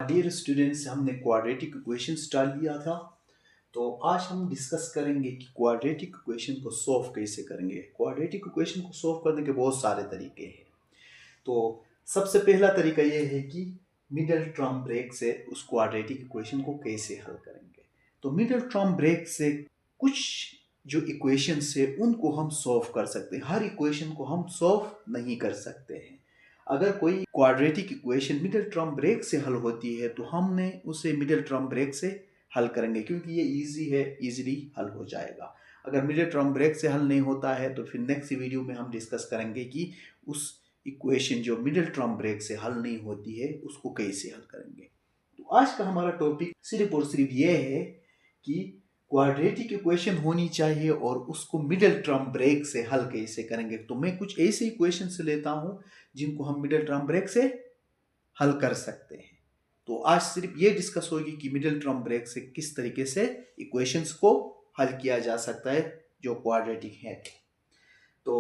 Dear students, हमने quadratic equation start लिया था। तो आज हम डिस्कस करेंगे कि क्वाड्रेटिक इक्वेशन को सॉल्व कैसे करेंगे। क्वाड्रेटिक इक्वेशन को सॉल्व करने के बहुत सारे तरीके हैं। तो सबसे पहला तरीका ये है कि मिडिल टर्म ब्रेक से उस क्वाड्रेटिक इक्वेशन को कैसे हल करेंगे। तो मिडिल टर्म ब्रेक से कुछ जो इक्वेशंस है उनको हम सॉल्व कर सकते हैं। हर इक्वेशन को हम सॉल्व नहीं कर सकते हैं। अगर कोई quadratic equation middle term break से हल होती है तो हमने उसे मिडिल टर्म ब्रेक से हल करेंगे, क्योंकि ये इजी है, इजीली हल हो जाएगा। अगर मिडिल टर्म ब्रेक से हल नहीं होता है तो फिर नेक्स्ट वीडियो में हम डिस्कस करेंगे कि उस इक्वेशन जो मिडिल टर्म ब्रेक से हल नहीं होती है उसको कैसे हल करेंगे। तो आज का हमारा टॉपिक सिर्फ और सिर्फ ये है कि क्वाड्रेटिक इक्वेशन होनी चाहिए और उसको मिडिल टर्म ब्रेक से हल कैसे करेंगे। तो मैं कुछ ऐसे इक्वेशन से लेता हूं जिनको हम मिडिल टर्म ब्रेक से हल कर सकते हैं। तो आज सिर्फ ये डिस्कस होगी कि मिडिल टर्म ब्रेक से किस तरीके से इक्वेशंस को हल किया जा सकता है जो क्वाड्रेटिक है। तो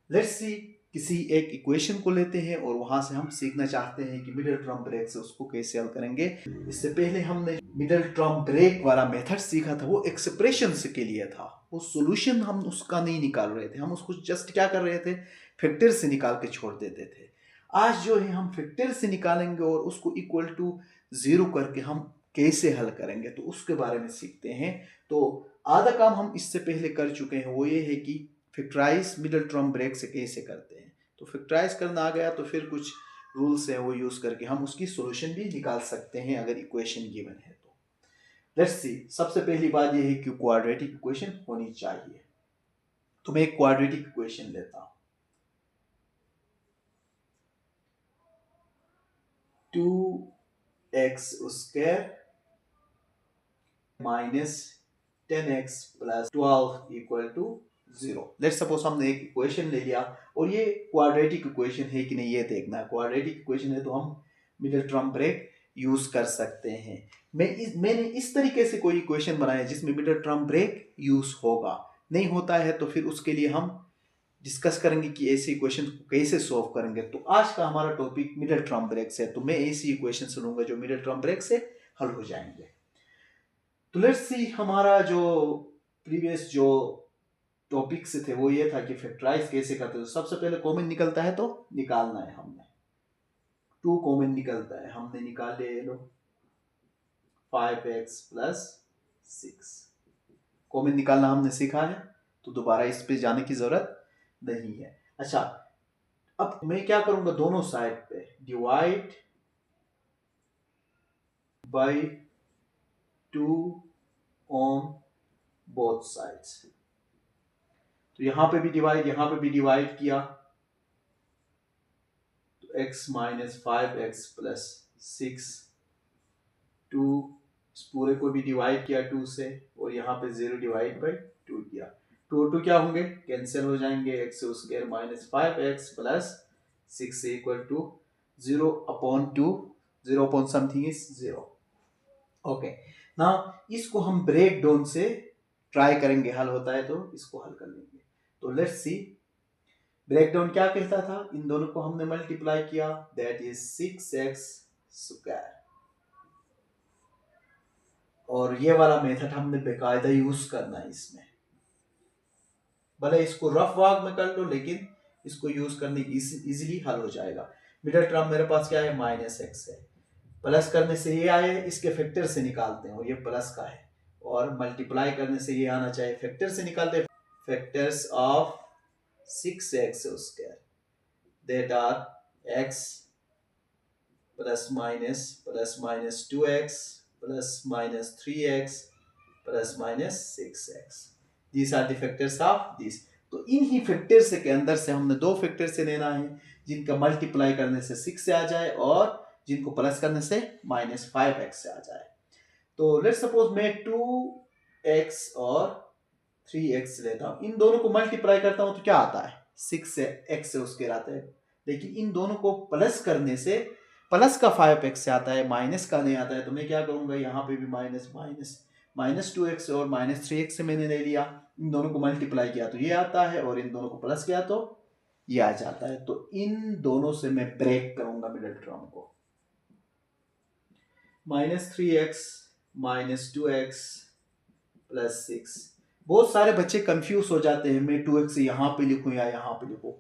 लेट्स सी, किसी एक इक्वेशन को लेते हैं और वहां से हम सीखना चाहते हैं कि मिडिल टर्म ब्रेक से उसको कैसे हल करेंगे। इससे पहले हमने मिडिल टर्म ब्रेक वाला मेथड सीखा था, वो एक्सप्रेशंस के लिए था। वो सॉल्यूशन हम उसका नहीं निकाल रहे थे, हम उसको जस्ट क्या कर रहे थे, फैक्टर से निकाल के छोड़ देते थे। आज जो है हम फैक्टर से निकालेंगे और उसको इक्वल टू 0 करके हम कैसे हल करेंगे, तो उसके बारे में सीखते हैं। तो आधा काम हम इससे पहले कर चुके हैं, वो ये है कि फैक्टराइज मिडिल टर्म ब्रेक से कैसे करते हैं। तो फैक्टराइज करना आ गया तो फिर कुछ रूल्स हैं वो यूज करके हम उसकी सॉल्यूशन भी निकाल सकते हैं अगर इक्वेशन गिवन है तो। लेट्स सी, सबसे पहली बात ये है कि क्वाड्रेटिक इक्वेशन होनी चाहिए। तो मैं एक क्वाड्रेटिक इक्वेशन लेता हूं, 2x square minus 10x plus 12 equal to 0। Let's suppose हमने एक इक्वेशन ले लिया और ये क्वाड्रेटिक इक्वेशन है कि नहीं ये देखना है। क्वाड्रेटिक इक्वेशन है तो हम मिडिल टर्म ब्रेक यूज कर सकते हैं। मैंने इस तरीके से कोई इक्वेशन बनाया जिसमें मिडिल टर्म ब्रेक यूज होगा। नहीं होता है तो फिर उसके लिए हम डिस्कस करेंगे कि ऐसी इक्वेशन को कैसे सॉल्व करेंगे। तो आज का हमारा टॉपिक मिडिल टर्म ब्रेक से है, तो मैं ऐसी इक्वेशन लूंगा जो मिडिल टर्म ब्रेक से हल हो जाएंगे। तो लेट्स सी, हमारा जो प्रीवियस जो टॉपिक्स थे वो ये था कि फैक्टराइज कैसे करते हैं। तो सबसे पहले कॉमन निकलता है तो निकालना है हमने। 2 कॉमन निकलता है, हमने निकाल लिया, ये लो 5x प्लस 6 कॉमन निकालना हमने सीखा है, तो दोबारा इस पे जाने की जरूरत नहीं है। अच्छा, अब मैं क्या करूंगा, दोनों साइड पे divide by 2 on both sides. तो यहां पे भी डिवाइड, यहां पे भी डिवाइड किया तो x माइनस 5x प्लस 6, 2 इस पूरे को भी डिवाइड किया 2 से, और यहाँ पे 0 डिवाइड बाई 2 किया। 2 और 2 क्या होंगे, कैंसिल हो जाएंगे। x square minus 5x plus 6 equal to 0 upon 2, 0 upon something is 0। Okay, ना इसको हम ब्रेक डाउन से ट्राई करेंगे, हल होता है तो इसको हल कर लेंगे। तो लेट्स सी, ब्रेकडाउन क्या कहता था, इन दोनों को हमने मल्टीप्लाई किया, दैट इज 6x स्क्वायर। और ये वाला मेथड हमने बेकायदा यूज करना है इसमें। भले इसको रफ वर्क में कर लो लेकिन इसको यूज करने इजीली हल हो जाएगा। मिडिल टर्म मेरे पास क्या है, माइनस एक्स है। प्लस करने से ये आए, इसके फैक्टर से निकालते हैं और ये प्लस का है, और मल्टीप्लाई करने से ये आना चाहिए, फैक्टर से निकालते हैं। Factors of 6x square that are x plus minus 2x plus minus 3x plus minus 6x. These are the factors of this. तो इन ही फैक्टर से के अंदर से हमने दो फैक्टर से लेना है जिनका मल्टीप्लाई करने से 6 से आ जाए और जिनको प्लस करने से माइनस 5x से आ जाए। तो लेट्स सपोज मैं 2x और 3x लेता हूं, इन दोनों को मल्टीप्लाई करता हूं तो क्या आता है, 6 से x से उसके आता है। लेकिन इन दोनों को प्लस करने से प्लस का 5x से आता है, माइनस का नहीं आता है। तो मैं क्या करूंगा, यहाँ पे भी माइनस 2x और माइनस 3x से मैंने ले लिया, इन दोनों को मल्टीप्लाई किया तो ये आता है, और इन दोनों को प्लस किया तो ये आ जाता है। तो इन दोनों से मैं ब्रेक करूंगा मिडिल टर्म को। -3x -2x +6। बहुत सारे बच्चे कंफ्यूज हो जाते हैं, मैं 2x यहाँ पे लिखूं या यहाँ पे लिखूं।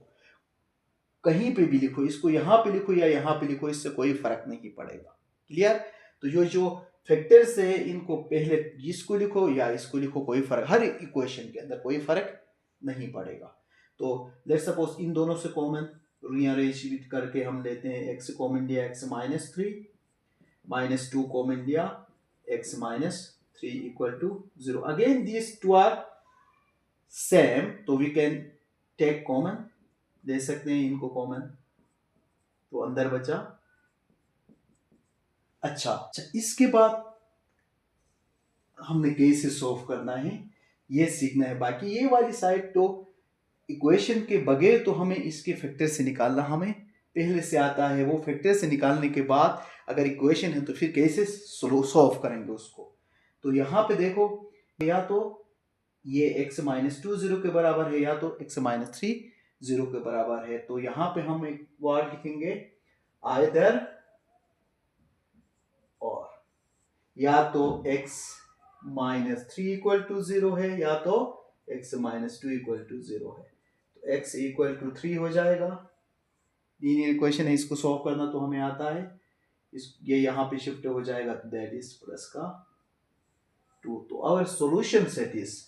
कहीं पे भी लिखो, इसको यहाँ पे लिखो या यहाँ पे लिखो, इससे कोई फर्क नहीं पड़ेगा। क्लियर? तो ये जो फैक्टर्स है इनको पहले इसको लिखो या इसको लिखो, कोई फर्क, हर इक्वेशन के अंदर कोई फर्क नहीं पड़ेगा। तो लेट्स सपोज इन दोनों से कॉमन रीअरेंज करके हम लेते हैं, x कॉमन लिया x -3 -2 कॉमन लिया x -3 equal to 0। Again this two are same, तो वी कैन टेक कॉमन, ले सकते हैं इनको कॉमन, तो अंदर बचा। अच्छा, इसके बाद हमने कैसे सॉल्व करना है ये सीखना है। बाकी ये वाली साइड तो इक्वेशन के बगैर तो हमें इसके फैक्टर से निकालना हमें पहले से आता है। वो फैक्टर से निकालने के बाद अगर इक्वेशन है तो फिर कैसे सॉल्व करेंगे उसको। तो यहाँ पे देखो, या तो ये x -2 0 के बराबर है, या तो x -3 0 के बराबर है। तो यहाँ पे हम एक वर्ड लिखेंगे आइदर और, या तो x -3 इक्वल टू 0 है या तो x -2 इक्वल टू 0 है। तो x इक्वल टू 3 हो जाएगा। लीनियर इक्वेशन है, इसको सॉल्व करना तो हमें आता है। ये यहाँ पे शिफ्ट हो जाएगा, तो दैट इज प्लस का 2। तो आवर सॉल्यूशन सेट इज,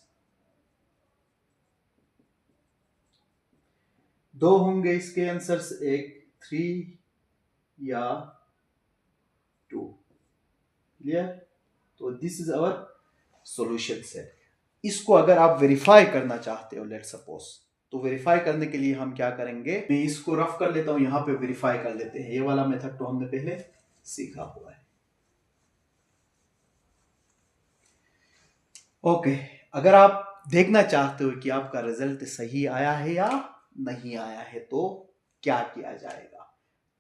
दो होंगे इसके आंसर्स, एक 3 या 2। क्लियर? तो this is our solution set. इसको अगर आप वेरीफाई करना चाहते हो, लेट सपोज, तो वेरीफाई करने के लिए हम क्या करेंगे, मैं इसको रफ कर लेता हूं, यहां पे वेरीफाई कर लेते हैं। ये वाला मेथड तो हमने पहले सीखा हुआ है। ओके, अगर आप देखना चाहते हो कि आपका रिजल्ट सही आया है या नहीं आया है तो क्या किया जाएगा।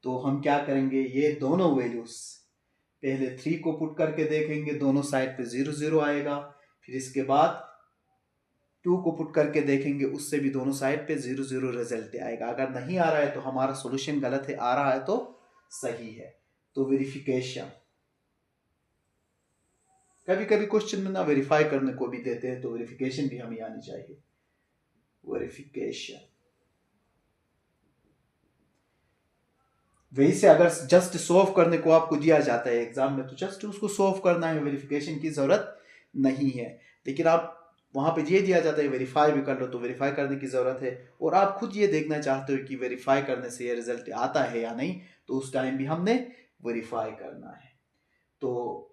तो हम क्या करेंगे, ये दोनों वैल्यूज पहले 3 को पुट करके देखेंगे, दोनों साइड पे 0 0 आएगा। फिर इसके बाद 2 को पुट करके देखेंगे, उससे भी दोनों साइड पे 0 0 रिजल्ट आएगा। अगर नहीं आ रहा है तो हमारा सॉल्यूशन गलत है, आ रहा है तो सही है। तो वेरिफिकेशन, कभी कभी क्वेश्चन में ना वेरीफाई करने को भी देते हैं, तो वेरिफिकेशन भी हमें आनी चाहिए। वेरिफिकेशन, वैसे अगर जस्ट सॉल्व करने को आपको दिया जाता है एग्जाम में, तो जस्ट उसको सॉल्व करना है, वेरिफिकेशन की जरूरत नहीं है। लेकिन आप वहां पे ये दिया जाता है वेरीफाई भी कर लो, तो वेरीफाई करने की जरूरत है। और आप खुद ये देखना चाहते हो कि वेरीफाई करने से ये रिजल्ट आता है या नहीं, तो उस टाइम भी हमने वेरीफाई करना है। तो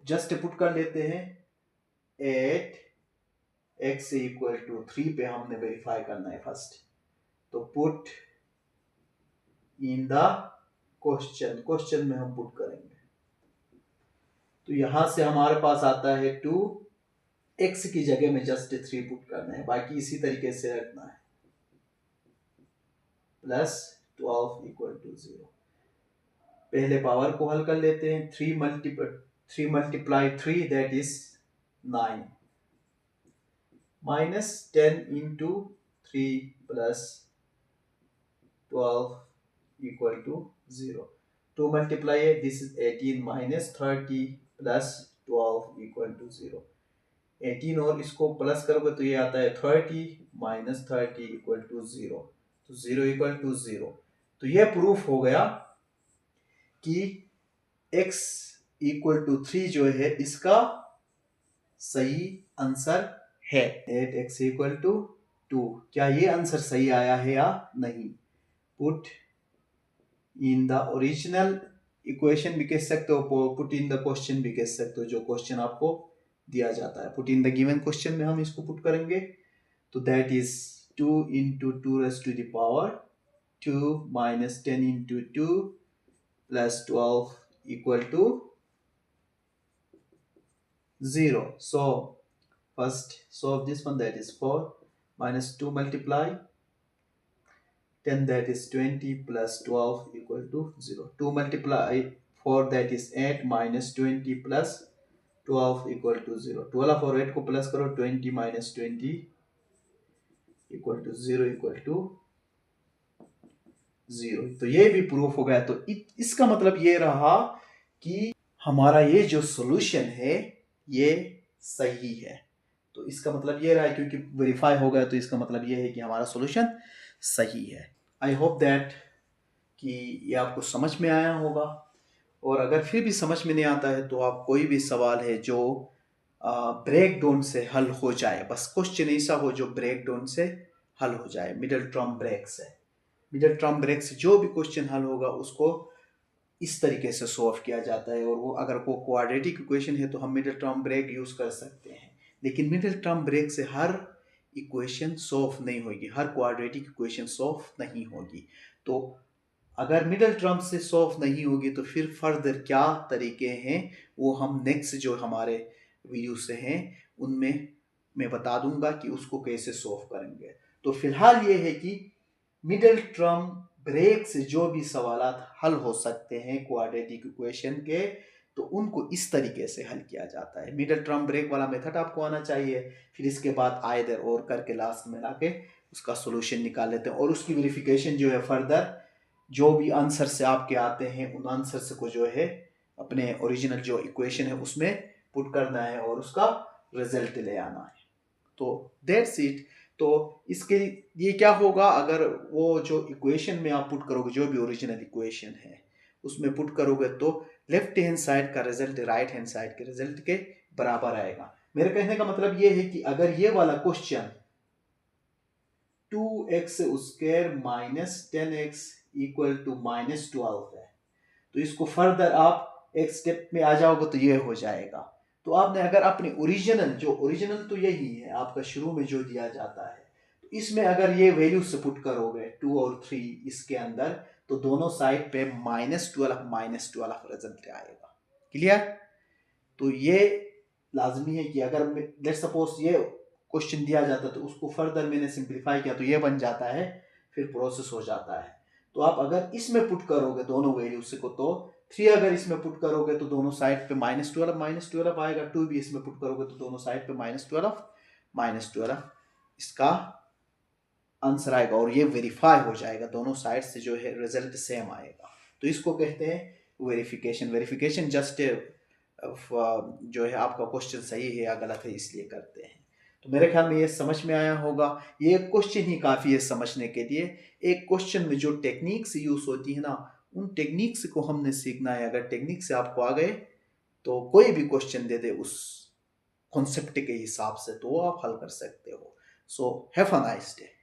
जस्ट पुट कर लेते हैं 8x इक्वल टू 3 पे हमने वेरीफाई करना है फर्स्ट। तो पुट इन द क्वेश्चन में हम पुट करेंगे। तो यहां से हमारे पास आता है 2, x की जगह में जस्ट 3 पुट करना है, बाकी इसी तरीके से रखना है, प्लस 12 इक्वल टू 0। पहले पावर को हल कर लेते हैं। 3 multiply 3 that is 9, minus 10 into 3 plus 12 equal to 0। 2 multiply है, this is 18 minus 30 plus 12 equal to 0। 18 और इसको प्लस करोगे तो ये आता है 30 माइनस 30 इक्वल टू 0। तो 0 इक्वल टू 0। तो ये प्रूफ हो गया कि x इक्वल टू 3 जो है इसका सही आंसर है। 8x इक्वल टू 2, क्या ये आंसर सही आया है या नहीं। Put in the original equation भी कह सकते हो, पुट इन द क्वेश्चन भी कह सकते हो, जो क्वेश्चन आपको दिया जाता है। Put in the given question में हम इसको पुट करेंगे। तो that is 2 into 2 raise to the power 2 minus 10 into 2 plus 12 equal to 0. So first solve this one, that is 4 minus 2 multiply 10 that is 20 plus 12 equal to 0. 2 multiply 4 that is 8 minus 20 plus 12 equal to 0. 12 और 8 को plus करो, 20 minus 20 equal to 0 equal to 0। तो ये भी proof हो गया। तो इसका मतलब ये रहा कि हमारा ये जो सॉल्यूशन है ये सही है। तो इसका मतलब ये रहा है, क्योंकि वेरीफाई हो गया तो इसका मतलब ये है कि हमारा सॉल्यूशन सही है। आई होप दैट कि ये आपको समझ में आया होगा। और अगर फिर भी समझ में नहीं आता है तो आप कोई भी सवाल है जो ब्रेक डाउन से हल हो जाए, बस क्वेश्चन ऐसा हो जो ब्रेक डाउन से हल हो जाए, मिडिल टर्म ब्रेक से। मिडिल टर्म ब्रेक से जो भी क्वेश्चन हल होगा उसको इस तरीके से सॉल्व किया जाता है। और वो अगर वो क्वाड्रेटिक इक्वेशन है तो हम मिडिल टर्म ब्रेक यूज कर सकते हैं, लेकिन मिडिल टर्म ब्रेक से हर इक्वेशन सॉल्व नहीं होगी, हर क्वाड्रेटिक इक्वेशन सॉल्व नहीं होगी। तो अगर मिडिल टर्म से सॉल्व नहीं होगी तो फिर फर्दर क्या तरीके हैं वो हम नेक्स्ट जो हमारे वीडियो से हैं उनमें मैं बता दूंगा कि उसको कैसे सॉल्व करेंगे। तो फिलहाल ये है कि मिडिल टर्म ब्रेक से जो भी सवालात हल हो सकते हैं क्वाड्रेटिक इक्वेशन के, तो उनको इस तरीके से हल किया जाता है। मिडिल टर्म ब्रेक वाला मेथड आपको आना चाहिए, फिर इसके बाद आइदर और करके लास्ट में लाके उसका सॉल्यूशन निकाल लेते हैं। और उसकी वेरिफिकेशन जो है फर्दर जो भी आंसर से आपके आते हैं उन आंसर से को जो है अपने ओरिजिनल जो इक्वेशन है उसमें पुट करना है और उसका रिजल्ट ले आना है। तो दैट्स इट। तो इसके ये क्या होगा, अगर वो जो इक्वेशन में आप पुट करोगे जो भी ओरिजिनल इक्वेशन है उसमें पुट करोगे तो लेफ्ट हैंड साइड का रिजल्ट राइट हैंड साइड के रिजल्ट के बराबर आएगा। मेरे कहने का मतलब ये है कि अगर ये वाला question 2x square minus 10x equal to -12 है, तो इसको फर्दर आप एक स्टेप में आ जाओगे तो ये हो जाएगा। तो आपने अगर अपने ओरिजिनल तो यही है आपका शुरू में जो दिया जाता है, तो इसमें अगर ये वैल्यू से पुट करोगे 2 और 3 इसके अंदर, तो दोनों साइड पे -12 रिजल्ट आएगा। क्लियर? तो ये लाजमी है कि अगर लेट सपोज ये क्वेश्चन दिया जाता तो उसको फर्दर मैंने सिंप्लीफाई किया तो ये बन जाता है, फिर प्रोसेस हो जाता है। तो आप अगर इसमें पुट करोगे दोनों वैल्यूज को, तो 3 अगर इसमें पुट करोगे तो दोनों साइड पे -12 आएगा, 2 भी इसमें पुट करोगे तो दोनों साइड पे -12 इसका आंसर आएगा और ये वेरीफाई हो जाएगा, दोनों साइड से जो है रिजल्ट सेम आएगा। तो इसको कहते हैं वेरिफिकेशन। वेरिफिकेशन जस्ट जो है आपका क्वेश्चन सही है या गलत है इसलिए करते हैं। तो मेरे ख्याल में ये समझ में आया होगा। ये क्वेश्चन ही काफ़ी है समझने के लिए। एक क्वेश्चन में जो टेक्निक्स यूज होती है ना, उन टेक्निक्स को हमने सीखना है। अगर टेक्निक से आपको आ गए तो कोई भी क्वेश्चन दे दे उस कॉन्सेप्ट के हिसाब से तो आप हल कर सकते हो। So have a nice day.